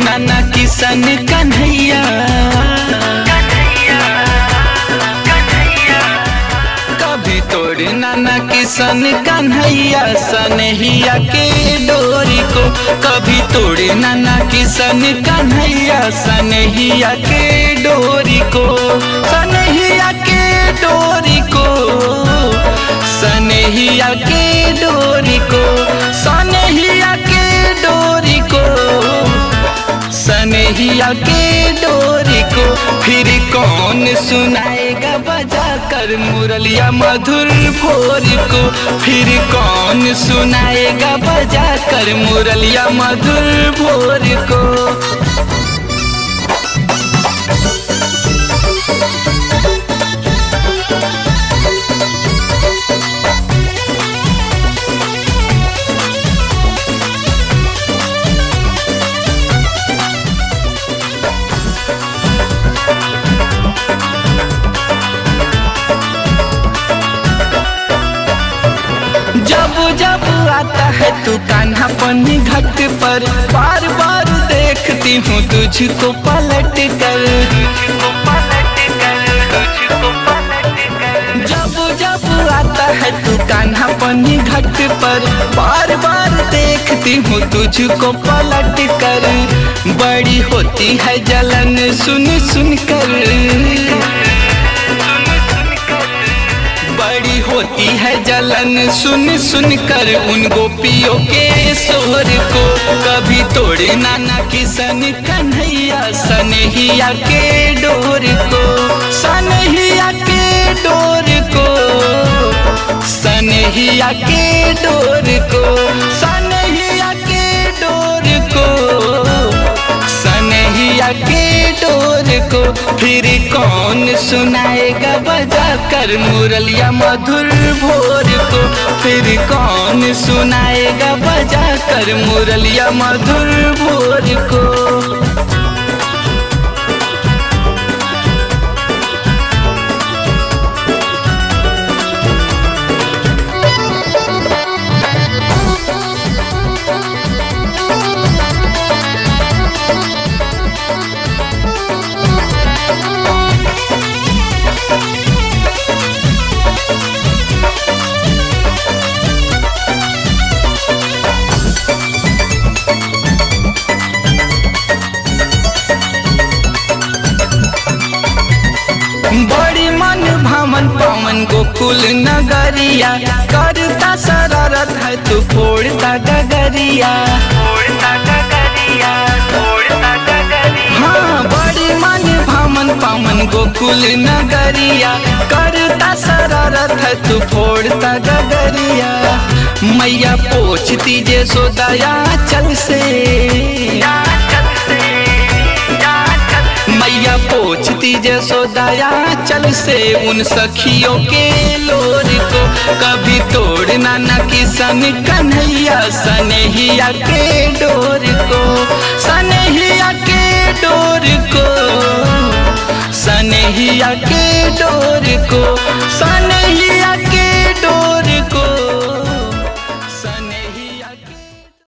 नाना किशन कन्हैया, कभी तोड़ नाना किशन कन्हैया सनहिया के डोरी को, कभी तोड़े नाना किशन कन्हैया सनहिया के डोरी को, सनहिया के डोरी को, सनहिया के डोरी को, सनहिया के डोरी को, सनहिया के डोरी को। फिर कौन सुनाएगा बजा कर मुरलिया मधुर भोर को, फिर कौन सुनाएगा बजा कर मुरलिया मधुर भोर को। जब जब आता है तू कान्हा पन्नी घाट पर, बार बार देखती हूँ तुझको पलट कर, जब जब आता है तू कान्हा पन्नी घाट पर, बार बार देखती हूँ तुझको पलट कर। बड़ी होती है जलन सुन सुन कर, बड़ी होती है जलन सुन सुन कर उन गोपियों के शोर को। कभी तोड़े नाना किशन कन्हैया सनहिया के डोर को, सनहिया के डोर को, सनहिया के डोर को, सनहिया के डोर को, सनहिया के डोर को। फिर कौन सुनाएगा बजा कर मुरलिया मधुर भोर को, फिर कौन सुनाएगा बजा कर मुरलिया मधुर भोर को। बड़ी मन भावन पावन गोकुल नगरिया, करता शरारत है तू फोड़ता डगरिया, फोड़ता डगरिया, फोड़ता डगरिया। हाँ बड़ी मन भावन पावन गोकुल नगरिया, करता शरारत है तू फोड़ता डगरिया। मैया पोछती जे सोदया चल से, मैया पोछती जसोदया चल से उन सखियों के लोर को। कभी तोड़ नाना किशन कन्हैया सनहिया के डोर को, सनहिया